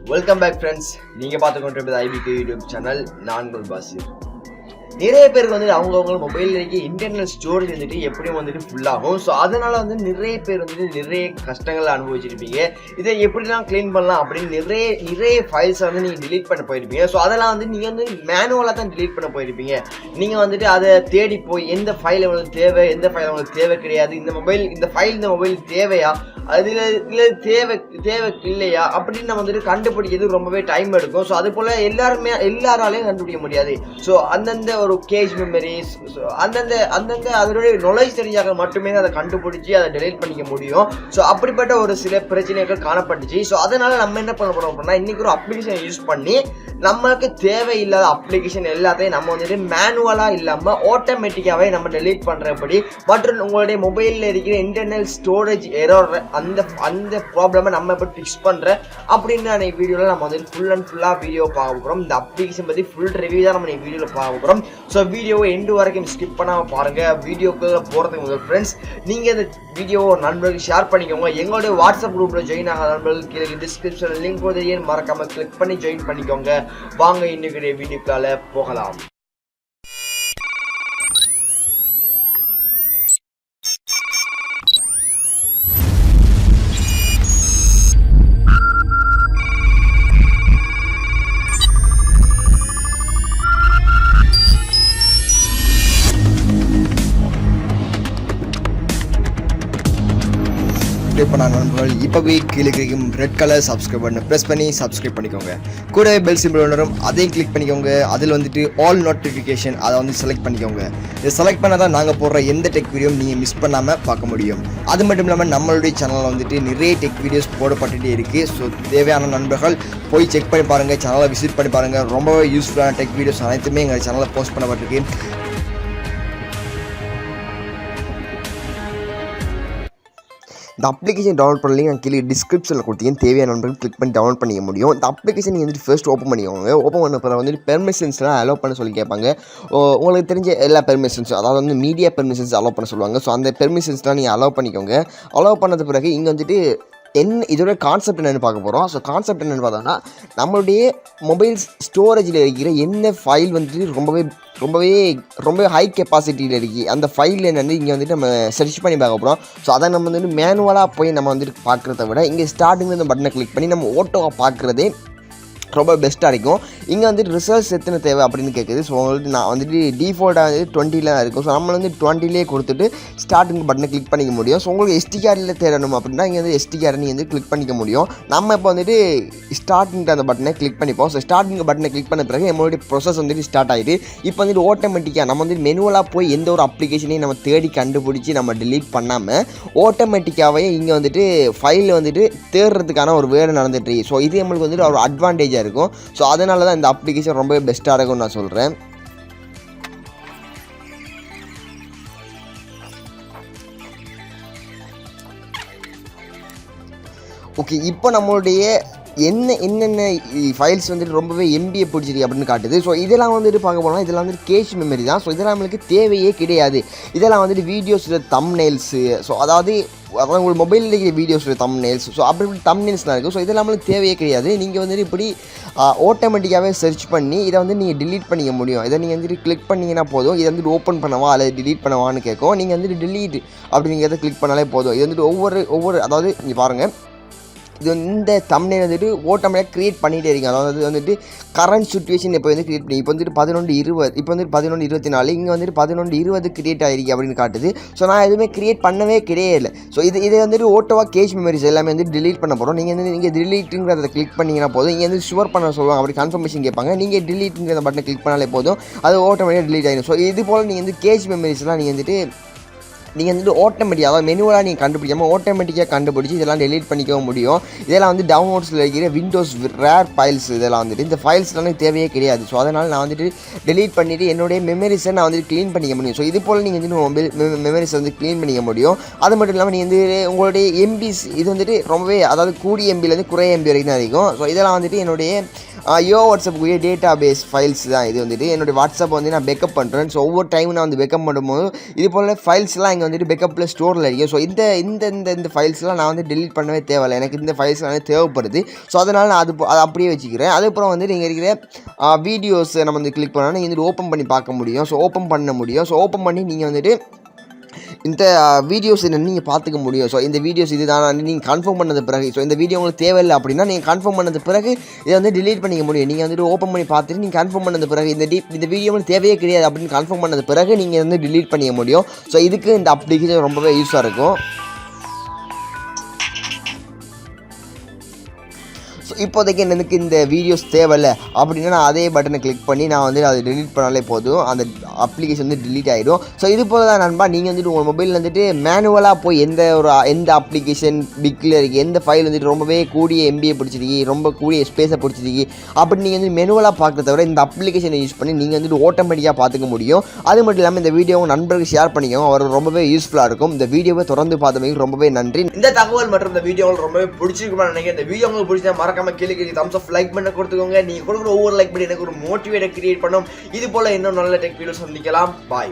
Welcome back friends. நீங்கள் பார்த்து கொண்டிருப்பது ஐபிகே யூடியூப் சேனல். நான் பாசிர். நிறைய பேருக்கு வந்துட்டு அவங்கவுங்க மொபைலில் இருக்க இன்டர்னல் ஸ்டோரேஜ் வந்துட்டு எப்படியும் வந்துட்டு ஃபுல்லாகும். ஸோ அதனால் வந்து நிறைய பேர் வந்துட்டு நிறைய கஷ்டங்களை அனுபவிச்சிருப்பீங்க. இதை எப்படிலாம் க்ளீன் பண்ணலாம் அப்படின்னு நிறைய ஃபைல்ஸை வந்து நீங்கள் டிலீட் பண்ண போயிருப்பீங்க. ஸோ அதெல்லாம் வந்து நீங்கள் வந்து மேனுவலாக தான் டிலீட் பண்ண போயிருப்பீங்க. நீங்கள் வந்துட்டு அதை தேடி போய் எந்த ஃபைல் உங்களுக்கு தேவை, எந்த ஃபைல் உங்களுக்கு தேவை கிடையாது, இந்த மொபைல் தேவையா, அதில் இல்லை தேவை இல்லையா அப்படின்னு நம்ம வந்துட்டு கண்டுபிடிக்கிறது ரொம்பவே டைம் எடுக்கும். ஸோ அது போல் எல்லாராலையும் கண்டுபிடிக்க முடியாது. ஸோ அந்தந்த ஒரு கேஷ் மெமரிஸ் அந்தந்த அதனுடைய நாலேஜ் தெரிஞ்சாக மட்டுமே அதை கண்டுபிடிச்சி அதை டெலீட் பண்ணிக்க முடியும். ஸோ அப்படிப்பட்ட ஒரு சில பிரச்சனைகள் காணப்பட்டுச்சு. ஸோ அதனால நம்ம என்ன பண்ண போறோம் அப்படின்னா, இன்னைக்கு ஒரு அப்ளிகேஷன் யூஸ் பண்ணி நம்மளுக்கு தேவையில்லாத அப்ளிகேஷன் எல்லாத்தையும் நம்ம வந்துட்டு மேனுவலாக இல்லாமல் ஆட்டோமேட்டிக்காகவே நம்ம டெலீட் பண்ணுறபடி மற்றும் உங்களுடைய மொபைலில் இருக்கிற இன்டர்னல் ஸ்டோரேஜ் எரர் அந்த ப்ராப்ளமை நம்ம எப்படி ஃபிக்ஸ் பண்ணுற அப்படின்னு அன்றைக்கி வீடியோவில் நம்ம வந்துட்டு ஃபுல்லாக வீடியோ பார்க்க போகிறோம். இந்த அப்ளிகேஷன் பற்றி ஃபுல் ரிவ்யூ தான் நம்ம வீடியோவில் பார்க்க போகிறோம். ஸோ வீடியோவை எண்டு வரைக்கும் ஸ்கிப் பண்ணாமல் பாருங்கள். வீடியோக்குள்ள போகிறதுக்கு முதல் ஃப்ரெண்ட்ஸ், நீங்கள் இந்த வீடியோவை நண்பர்களுக்கு ஷேர் பண்ணிக்கோங்க. எங்களுடைய வாட்ஸ்அப் குரூப்பில் ஜாயின் ஆக நண்பர்கள் கீழே டிஸ்கிரிப்ஷனில் லிங்க் போதையே மறக்காமல் கிளிக் பண்ணி ஜாயின் பண்ணிக்கோங்க. வாங்க இன்னைக்கு வீடியோக்கால போகலாம். இப்போ நான் நண்பர்கள் இப்போவே கீழே கிடைக்கும் ரெட் கலர் சப்ஸ்கிரைப் பண்ண ப்ரெஸ் பண்ணி சப்ஸ்கிரைப் பண்ணிக்கோங்க. கூட பெல் சிம்பிள் வரும், அதையும் கிளிக் பண்ணிக்கோங்க. அதில் வந்துட்டு ஆல் நோட்டிஃபிகேஷன் அதை வந்து செலக்ட் பண்ணிக்கோங்க. இதை செலக்ட் பண்ணால் தான் நாங்கள் போடுற எந்த டெக் வீடியோவும் நீங்கள் மிஸ் பண்ணாமல் பார்க்க முடியும். அது மட்டும் இல்லாமல் நம்மளுடைய சேனலில் வந்துட்டு நிறைய டெக் வீடியோஸ் போடப்பட்டுகிட்டே இருக்குது. ஸோ தேவையான நண்பர்கள் போய் செக் பண்ணி பாருங்கள், சேனலை விசிட் பண்ணி பாருங்கள். ரொம்பவே யூஸ்ஃபுல்லான டெக் வீடியோஸ் அனைத்துமே எங்கள் சேனலில் போஸ்ட் பண்ணப்பட்டிருக்கு. இந்த அப்ளிகேஷன் டவுன்லோட் பண்ணி நான் கீழே டிஸ்கிரிப்ஷனில் கொடுத்தீங்க, தேவையான நண்பர்கள் கிளிக் பண்ணி டவுன்லோட் பண்ணிக்க முடியும். இந்த அப்ளிகேஷன் நீங்கள் வந்துட்டு ஃபர்ஸ்ட் ஓப்பன் பண்ணிக்கோங்க. ஓப்பன் பண்ண பிறகு வந்துட்டு பெர்மிஷன்ஸ்லாம் அலோவ் பண்ண சொல்லி கேட்பாங்க. உங்களுக்கு தெரிஞ்ச எல்லா பெர்மிஷன்ஸ், அதாவது வந்து மீடியா பெர்மிஷன்ஸ் அலோவ் பண்ண சொல்லுவாங்க. ஸோ அந்த பெர்மிஷன்ஸ்லாம் நீங்கள் அலோவ் பண்ணிக்கோங்க. அலோவ் பண்ணது பிறகு இங்கே வந்துட்டு இதோட கான்செப்ட் என்னென்னு பார்க்க போகிறோம். ஸோ கான்செப்ட் என்னென்னு பார்த்தோம்னா, நம்மளுடைய மொபைல் ஸ்டோரேஜில் இருக்கிற என்ன ஃபைல் வந்துட்டு ரொம்பவே ஹை கெப்பாசிட்டியில் இருக்குது, அந்த ஃபைல் என்னென்னு இங்கே வந்துட்டு நம்ம சர்ச் பண்ணி பார்க்க போகிறோம். ஸோ அதை நம்ம வந்துட்டு மேனுவலாக போய் நம்ம வந்துட்டு பார்க்குறத விட இங்கே ஸ்டார்டிங்கில் இந்த பட்டனை கிளிக் பண்ணி நம்ம ஓட்டோவை பார்க்குறதே ரொம்ப பெஸ்ட்டாக இருக்கும். இங்கே வந்துட்டு ரிசல்ட்ஸ் எத்தனை தேவை அப்படின்னு கேட்குது. ஸோ வந்துட்டு நான் வந்துட்டு டிஃபால்ட்டாக வந்துட்டு 20 இருக்கும். ஸோ நம்ம வந்து 20 கொடுத்துட்டு ஸ்டார்டிங் பட்டனை கிளிக் பண்ணிக்க முடியும். ஸோ உங்களுக்கு எஸ்டி கார்டில் தேடணும் அப்படின்னா இங்கே வந்து எஸ்டி கார்டு நீங்கள் வந்து கிளிக் பண்ணிக்க முடியும். நம்ம இப்போ வந்துட்டு ஸ்டார்டிங் அந்த பட்டனை கிளிக் பண்ணிப்போம். ஸோ ஸ்டார்டிங் பட்டனை கிளிக் பண்ண பிறகு நம்மளுடைய ப்ரொசஸ் வந்துட்டு ஸ்டார்ட் ஆகிட்டு இப்போ வந்துட்டு ஆட்டோமேட்டிக்காக நம்ம வந்துட்டு மெனுவலாக போய் எந்த ஒரு அப்ளிகேஷனையும் நம்ம தேடி கண்டுபிடிச்சி நம்ம டிலீட் பண்ணாமல் ஆட்டோமேட்டிக்காகவே இங்கே வந்துட்டு ஃபைல் வந்துட்டு தேடுறதுக்கான ஒரு வேலை நடந்துட்டு. ஸோ இது நம்மளுக்கு வந்துட்டு ஒரு அட்வான்டேஜ் இருக்கும். ஸோ அதனால தான் இந்த அப்ளிகேஷன் ரொம்பவே பெஸ்ட்டாக இருக்கும்னு நான் சொல்கிறேன். ஓகே, இப்போ நம்மளுடைய என்னென்ன ஃபைல்ஸ் வந்துட்டு ரொம்பவே எம்பியை பிடிச்சிருக்கு அப்படின்னு காட்டுது. ஸோ இதெல்லாம் வந்துட்டு பார்க்க போனால் இதெல்லாம் வந்துட்டு கேஷ் மெமரி தான். ஸோ இதெல்லாம் நம்மளுக்கு தேவையே கிடையாது. இதெல்லாம் வந்துட்டு வீடியோஸில் தம்ப்நெயில்ஸு, ஸோ அதாவது உங்கள் மொபைலில் இருக்கிற வீடியோஸில் தம்ப்நெயில்ஸ், ஸோ அப்படி தம்ப்நெயில்ஸ்லாம் இருக்குது. ஸோ இதெல்லாம் நம்மளுக்கு தேவையே கிடையாது. நீங்கள் வந்துட்டு இப்படி ஆட்டோமேட்டிக்காகவே சர்ச் பண்ணி இதை வந்து நீங்கள் டிலீட் பண்ணிக்க முடியும். இதை நீங்கள் வந்துட்டு கிளிக் பண்ணிங்கன்னா போதும், இதை வந்துட்டு ஓப்பன் பண்ணவா அல்லது டிலீட் பண்ணவான்னு கேட்கும். நீங்கள் வந்துட்டு டிலீட் அப்படிங்கிறத கிளிக் பண்ணாலே போதும். இது வந்துட்டு ஒவ்வொரு அதாவது இங்கே பாருங்கள், இது இந்த தம்ப்நெயில் வந்துட்டு ஆட்டோமேட்டிக்காக க்ரியேட் பண்ணிகிட்டே இருக்கீங்க. அதாவது வந்துட்டு கரண்ட் சுச்சுவேஷன் இப்போ வந்து க்ரியேட் பண்ணி இப்போ வந்துட்டு 11:20, இப்போ வந்துட்டு 11:24, இங்கே வந்துட்டு 11:20 க்ரியேட் ஆகிருக்கு அப்படின்னு காட்டுது. ஸோ நான் எதுவுமே க்ரியேட் பண்ணவே கிடையாது. ஸோ இதை வந்துட்டு ஓட்டோவாக கேஷ் மெமரிஸ் எல்லாமே வந்து டிலீட் பண்ண போகிறோம். நீங்கள் டிலீட்டுங்கிறத கிளிக் பண்ணிங்கன்னா போதும். இங்கே வந்து ஷுவர் பண்ண சொல்லுவாங்க, அப்படி கன்ஃபர்மேஷன் கேட்பாங்க. நீங்கள் டிலீட்டுங்கிற பட்டனை கிளிக் பண்ணாலே போதும், அது ஆட்டோமேட்டிக்காக டிலீட் ஆகிடும். ஸோ இது போல் நீங்கள் வந்து கேஷ் மெமரிஸ்லாம் நீங்கள் வந்துட்டு ஆட்டோமேட்டிக்காக, அதாவது மெனுவலாக நீங்கள் கண்டுபிடிக்காமல் ஆட்டோமேட்டிக்காக கண்டுபிடிச்சி இதெல்லாம் டெலீட் பண்ணிக்கவும் முடியும். இதெல்லாம் வந்து டவுன்லோட்ஸில் இருக்கிற விண்டோஸ் ரேர் ஃபைல்ஸ், இதெல்லாம் வந்துட்டு இந்த ஃபைல்ஸ்லாம் தேவையே கிடையாது. ஸோ அதனால் நான் வந்துட்டு டெலீட் பண்ணிவிட்டு என்னுடைய மெமரிஸை நான் வந்துட்டு க்ளீன் பண்ணிக்க முடியும். ஸோ இது போல் நீங்கள் வந்து மொபைல் மெமரிஸை வந்து க்ளீன் பண்ணிக்க முடியும். அது மட்டும் இல்லாமல் நீங்கள் வந்து உங்களுடைய எம்பிஸ் இது வந்துட்டு ரொம்பவே, அதாவது கூடிய எம்பிலேருந்து குறைய எம்பி வரைக்கும் தான் இருக்கும். ஸோ இதெல்லாம் வந்துட்டு என்னுடைய யோ வாட்ஸ்அப்புக்குரிய டேட்டா பேஸ் ஃபைல்ஸ் தான் இது வந்துட்டு. என்னுடைய வாட்ஸ்அப் வந்து நான் பேக்கப் பண்ணுறேன். ஸோ ஒவ்வொரு டைம் நான் வந்து பேக்கப் பண்ணும்போது இது போல் ஃபைல்ஸ்லாம் இங்கே வந்துட்டு பேக்கப்பில் ஸ்டோரில் இருக்குது. ஸோ இந்த ஃபைல்ஸ்லாம் நான் வந்து டெலீட் பண்ணவே தேவையில்லை. எனக்கு இந்த ஃபைல்ஸ்லாம் வந்து தேவைப்படுது. ஸோ அதனால் நான் அதை அப்படியே வச்சுக்கிறேன். அதுக்கப்புறம் வந்து நீங்கள் இருக்கிற வீடியோஸ் நம்ம வந்து கிளிக் பண்ணால் நீங்கள் வந்துட்டு ஓப்பன் பண்ணி பார்க்க முடியும். ஸோ ஓப்பன் பண்ண முடியும். ஸோ ஓப்பன் பண்ணி நீங்கள் வந்துட்டு இந்த வீடியோஸ் என்னென்னு நீங்கள் பார்த்துக்க முடியும். ஸோ இந்த வீடியோஸ் இது தான் நீங்கள் கன்ஃபார்ம் பண்ணது பிறகு, ஸோ இந்த வீடியோ உங்களுக்கு தேவையில்லை அப்படின்னா நீங்கள் கன்ஃபார்ம் பண்ணது பிறகு இதை வந்து டிலீட் பண்ணிக்க முடியும். நீங்கள் வந்துட்டு ஓப்பன் பண்ணி பார்த்துட்டு நீங்கள் கன்ஃபார்ம் பண்ணது பிறகு இந்த வீடியோ உங்களுக்கு தேவையே கிடையாது அப்படின்னு கன்ஃபார்ம் பண்ணது பிறகு நீங்கள் வந்து டிலீட் பண்ணிக்க முடியும். ஸோ இதுக்கு இந்த அப்ளிகேஷன் ரொம்பவே யூஸாக இருக்கும். ஸோ இப்போதைக்கு எனக்கு இந்த வீடியோஸ் தேவையில்லை அப்படின்னா நான் அதே பட்டனை கிளிக் பண்ணி நான் வந்து அதை டெலீட் பண்ணாலே போதும், அந்த அப்ளிகேஷன் வந்து டிலீட் ஆகிடும். ஸோ இது போல தான் நண்பா நீங்கள் வந்துட்டு உங்கள் மொபைலில் வந்துட்டு மேனுவலாக போய் எந்த அப்ளிகேஷன் பிக்கில் இருக்குது, எந்த ஃபைல் வந்துட்டு ரொம்பவே கூடிய எம்பியை பிடிச்சிருக்கு, ரொம்ப கூடிய ஸ்பேஸை பிடிச்சிருக்கு அப்படி நீங்கள் வந்து மேனுவலாக பார்க்குறத விட இந்த அப்ளிகேஷனை யூஸ் பண்ணி நீங்கள் வந்துட்டு ஆட்டோமேட்டிக்காக பார்த்துக்க முடியும். அது மட்டும் இல்லாமல் இந்த வீடியோ உங்கள் நண்பர்களுக்கு ஷேர் பண்ணிக்கோங்க, அவருக்கு ரொம்பவே யூஸ்ஃபுல்லாக இருக்கும். இந்த வீடியோவை தொடர்ந்து பார்த்தமைக்கு ரொம்பவே நன்றி. இந்த தகவல் மற்றும் இந்த வீடியோ ரொம்பவே பிடிச்சிருக்குமா நினைக்கிறேன். இந்த வீடியோ உங்களுக்கு பிடிச்சா மறக்காம கீழே தம்ஸ் ஆஃப் லைக் பண்ண கொடுத்துக்கோங்க. நீங்க கொடுக்குற ஒவ்வொரு லைக் பண்ணி எனக்கு ஒரு மோட்டிவேட்டை கிரியேட் பண்ணும். இது போல இன்னும் நல்ல டெக் வீடியோ சந்திக்கலாம். பாய்.